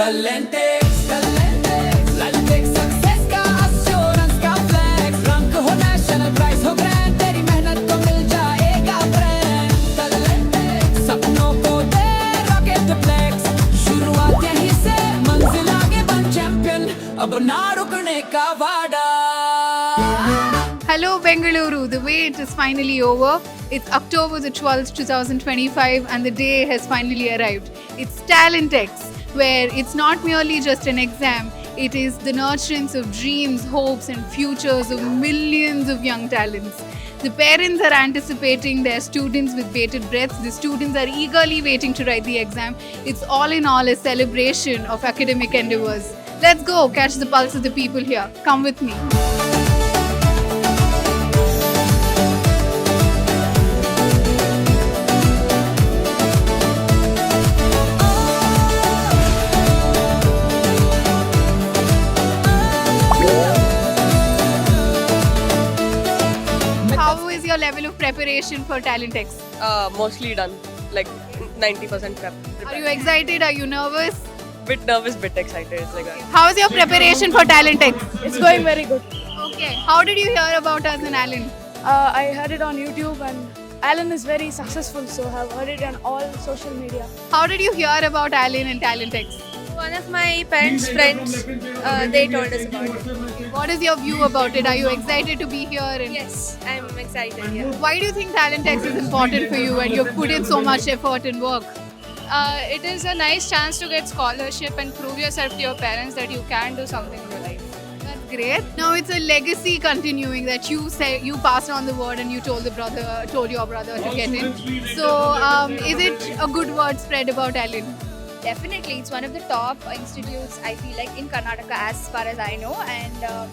Talentex, Talentex success का assurance का flex रंग हो national prize हो grand तेरी मेहनत को मिल जाएगा brand Talentex सपनों को दे rocket flex शुरुआत यहीं से मंजिल आगे बन champion अब ना रुकने का वादा Hello Bengaluru, the wait is finally over. It's October the 12th, 2025 and the day has finally arrived. It's Talentex, where it's not merely just an exam, it is the nurturance of dreams, hopes and futures of millions of young talents. The parents are anticipating their students with bated breath. The students are eagerly waiting to write the exam. It's all in all a celebration of academic endeavors. Let's go catch the pulse of the people here. Come with me. How is your level of preparation for Talentex? Mostly done, like 90% prep. Are you excited? Are you nervous? Bit nervous, bit excited. It's like that. How is your preparation for Talentex? It's going very good. Okay. How did you hear about us in Allen? I heard it on YouTube, and Alan is very successful, so I've heard it on all social media. How did you hear about Allen and Talentex? One of my parents' friends, they told us about it. What is your view about it? Are you excited to be here? And Yes, I'm excited. Yeah. why do you think Talentex is important for you and you've put in so much effort and work? It is a nice chance to get scholarship and prove yourself to your parents that you can do something in your life. That's great. Now it's a legacy continuing that you say you passed on the word and you told your brother to get in. So is it a good word spread about Allen? Definitely, it's one of the top institutes, I feel like, in Karnataka as far as I know, and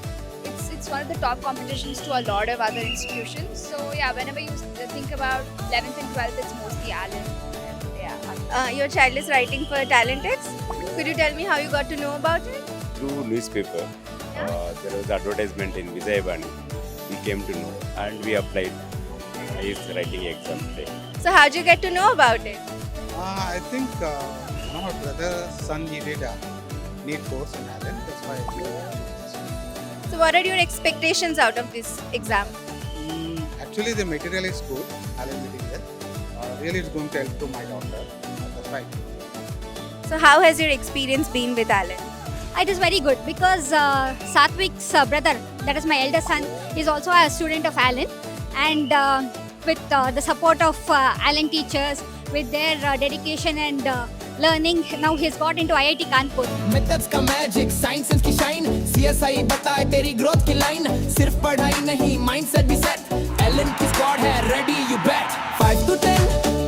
it's one of the top competitions to a lot of other institutions. So yeah, whenever you think about 11th and 12th, it's mostly Allen. Yeah. Your child is writing for Talentex. Could you tell me how you got to know about it? Through newspaper. There was advertisement in Vijayavani. We came to know and we applied. He is writing exam today. So how'd you get to know about it? I think my brother's son needed a NEET course in Allen. That's why I chose. So what are your expectations out of this exam? Actually, the material is good. Allen material. Really, it's going to help to my daughter. That's why. So how has your experience been with Allen? It is very good because Satvik's brother, that is my elder son, is also a student of Allen, and with the support of Allen teachers, with their dedication and learning, now he's got into IIT Kanpur. Methods का magic science की shine CSI बताए तेरी growth की line सिर्फ पढ़ाई नहीं mindset भी set Elon की स्क्वाड है रेडी यू बेट 5 to 10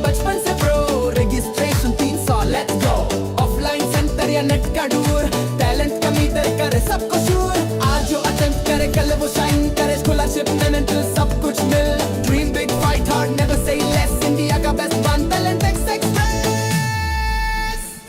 बचपन से pro registration 300 let's go offline centre या नेट का दूर टैलेंट कमी दर करे सबको शूर आज जो अटेम्प्ट करे कल वो शाइन करे स्कॉलरशिप में मेंटल सब कुछ मिल dream big fight hard never say less India का best one Talentex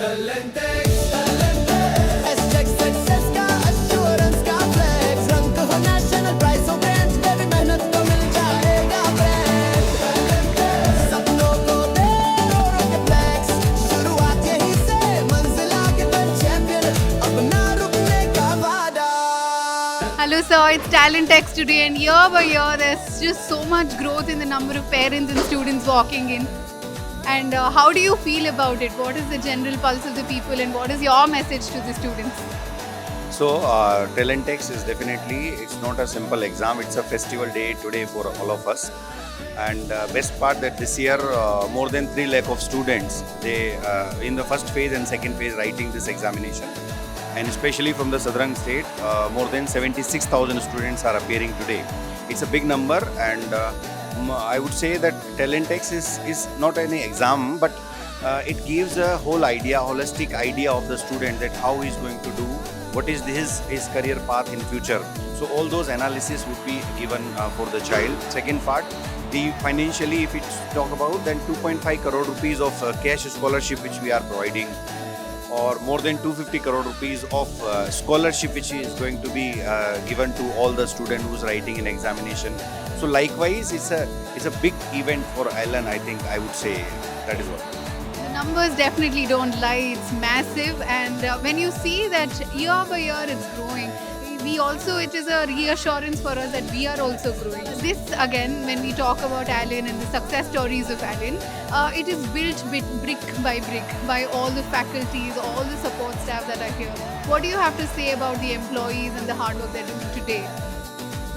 Talentex, Talentex, success का assurance का flex रंग हो national prize हो grand तेरी मेहनत को मिल जाएगा brand Talentex सपनों को दे rocket flex शुरुआत यहीं से मंजिल आगे बन champion अब ना रुकने का वादा Hello sir, it's Talentex today and year by year there's just so much growth in the number of parents and students walking in. And how do you feel about it? What is the general pulse of the people and what is your message to the students? So, Talentex is definitely, it's not a simple exam, it's a festival day today for all of us. And best part that this year, more than 3 lakh of students, they in the first phase and second phase writing this examination. And especially from the southern state, more than 76,000 students are appearing today. It's a big number and I would say that Talentex is not any exam, but it gives a whole idea, holistic idea of the student that how he's going to do, what is his career path in future. So all those analysis would be given for the child. Second part, the financially, if we talk about, then 2.5 crore rupees of cash scholarship which we are providing, or more than 250 crore rupees of scholarship which is going to be given to all the student who's writing an examination. So likewise, it's a big event for Allen. I think I would say that is what. The Numbers definitely don't lie, it's massive, and when you see that year by year it's growing, it is a reassurance for us that we are also growing. This again, when we talk about Allen and the success stories of Allen, it is built brick by brick by all the faculties, all the support staff that are here. What do you have to say about the employees and the hard work they're doing today?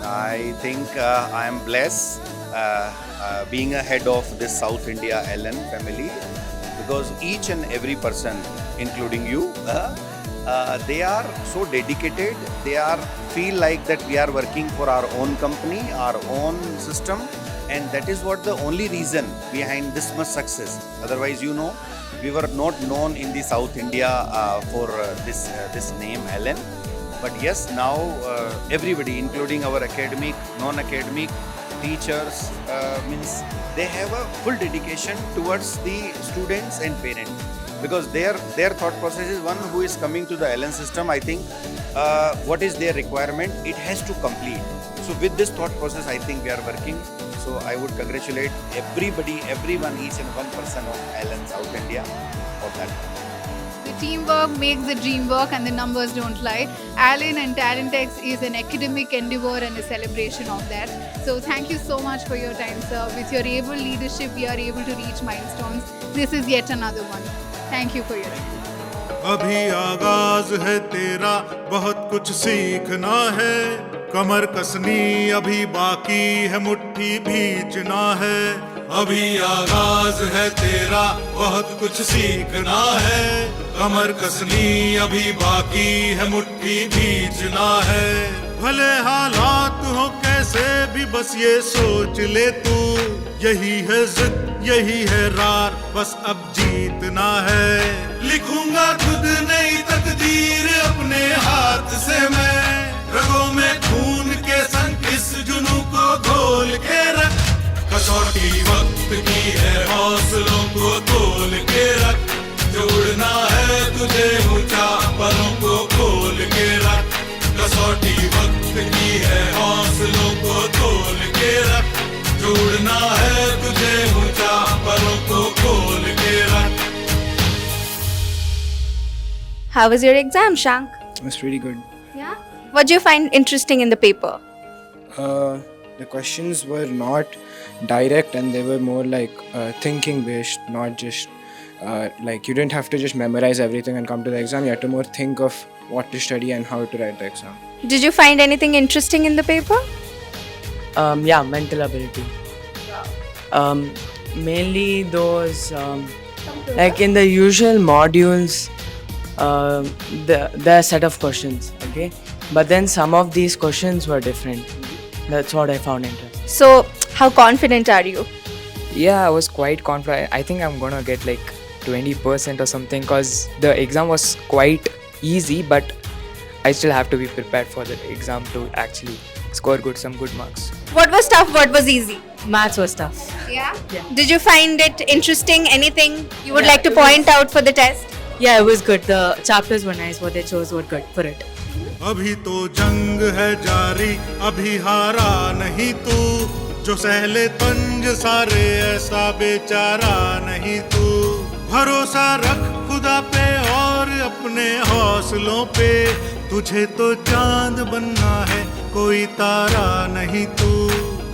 I think I am blessed being a head of this South India Allen family, because each and every person, including you, they are so dedicated. They feel like that we are working for our own company, our own system, and that is what the only reason behind this much success. Otherwise, we were not known in the South India for this name Allen. But yes, now everybody, including our academic, non-academic teachers, means they have a full dedication towards the students and parents, because their thought process is one who is coming to the Allen system. I think what is their requirement, it has to complete. So with this thought process, I think we are working. So I would congratulate everybody, everyone, each and one person of Allen South India for that. The teamwork makes the dream work, and the numbers don't lie. Allen and Talentex is an academic endeavor and a celebration of that. So thank you so much for your time, sir. With your able leadership, we are able to reach milestones. This is yet another one. Thank you for your time. अभी आगाज है तेरा, बहुत कुछ सीखना है, कमर कसनी अभी बाकी है, मुट्ठी भींचना है। अभी आगाज है तेरा, बहुत कुछ सीखना है, कमर कसनी अभी बाकी है, मुट्ठी भींचना है। भले हालात हो कैसे भी, बस ये सोच ले तू, यही है जिद, यही है रार, बस अब जीतना है। लिखूंगा खुद नई तकदीर अपने हाथ से मैं, रगों में खून के संग इस जुनून को घोल के रख। कसौटी वक्त की है, हौसलों को तोल के रख, जोड़ना है तुझे ऊंचा, पलों को खोल के रख। कसौटी वक्त की है, हौसलों को तोल के रख, जोड़ना है तुझे ऊंचा, पलों को खोल के रख। How was your exam, Shank? It was really good. Yeah. What do you find interesting in the paper? The questions were not direct, and they were more like thinking based, not just like you didn't have to just memorize everything and come to the exam. You had to more think of what to study and how to write the exam. Did you find anything interesting in the paper? Yeah, mental ability. Mainly those like in the usual modules, there are a set of questions, okay? But then some of these questions were different. That's what I found interesting. So, how confident are you? Yeah, I was quite confident. I think I'm gonna get like 20% or something, because the exam was quite easy, but I still have to be prepared for the exam to actually score some good marks. What was tough? What was easy? Maths was tough. Yeah? Did you find it interesting? Anything you would like to point out for the test? Yeah, it was good. The chapters were nice. What they chose were good for it. अभी तो जंग है जारी, अभी हारा नहीं तू, जो सहले तंज सारे ऐसा बेचारा नहीं तू। भरोसा रख खुदा पे और अपने हौसलों पे, तुझे तो चांद बनना है, कोई तारा नहीं तू।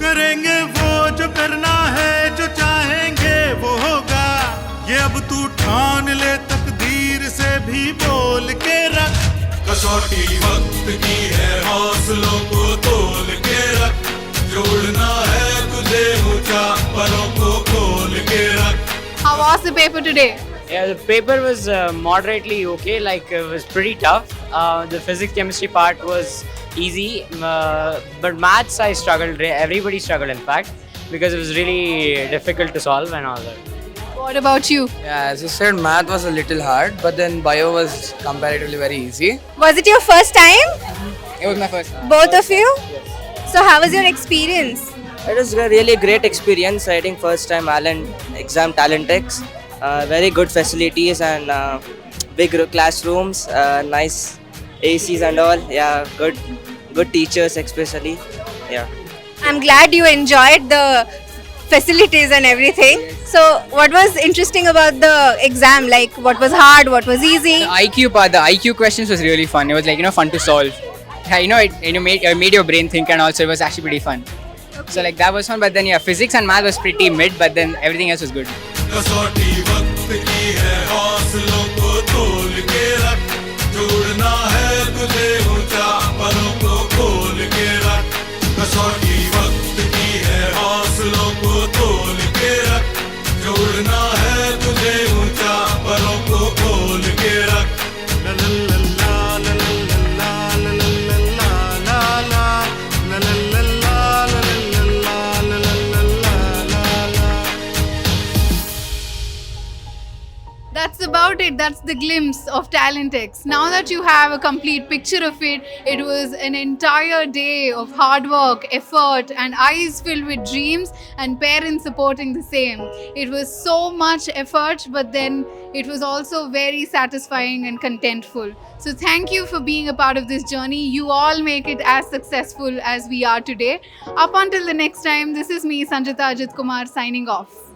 करेंगे वो जो करना है, जो चाहेंगे वो होगा, ये अब तू ठान ले, तकदीर से भी बोल के रख। कसौटी वक्त की है, हौसलों को तोल के रख, जोड़ना है तुझे ऊंचा, पलों को खोल के रख। How was the paper today? Yeah, the paper was moderately okay. Like it was pretty tough. The physics chemistry part was easy, but maths I struggled. Everybody struggled, in fact, because it was really difficult to solve and all that. What about you? Yeah, as you said, math was a little hard, but then bio was comparatively very easy. Was it your first time? It was my first time. Both of you? So, how was your experience? It was a really great experience. I think first time Allen exam Talentex. Very good facilities and big classrooms, nice ACs and all. Yeah, good teachers especially. Yeah. I'm glad you enjoyed the facilities and everything. So, what was interesting about the exam? Like, what was hard? What was easy? The IQ part, the IQ questions was really fun. It was like, fun to solve. It made your brain think, and also it was actually pretty fun. So like that was fun, but then physics and math was pretty mid, but then everything else was good. कसौटी वक्त की है हौसलों को तोल के रख जोड़ना है तुझे ऊंचा परों को खोल के रख कसौटी वक्त की है हौसलों को तोल के रख जोड़ना है तुझे ऊंचा परों को खोल के रख ला ला ला ला ला ला ला ला ला ला That's about it. That's the glimpse of TalentX. Now that you have a complete picture of it, it was an entire day of hard work, effort, and eyes filled with dreams and parents supporting the same. It was so much effort, but then it was also very satisfying and contentful. So thank you for being a part of this journey. You all make it as successful as we are today. Up until the next time, this is me, Sanjita Ajit Kumar, signing off.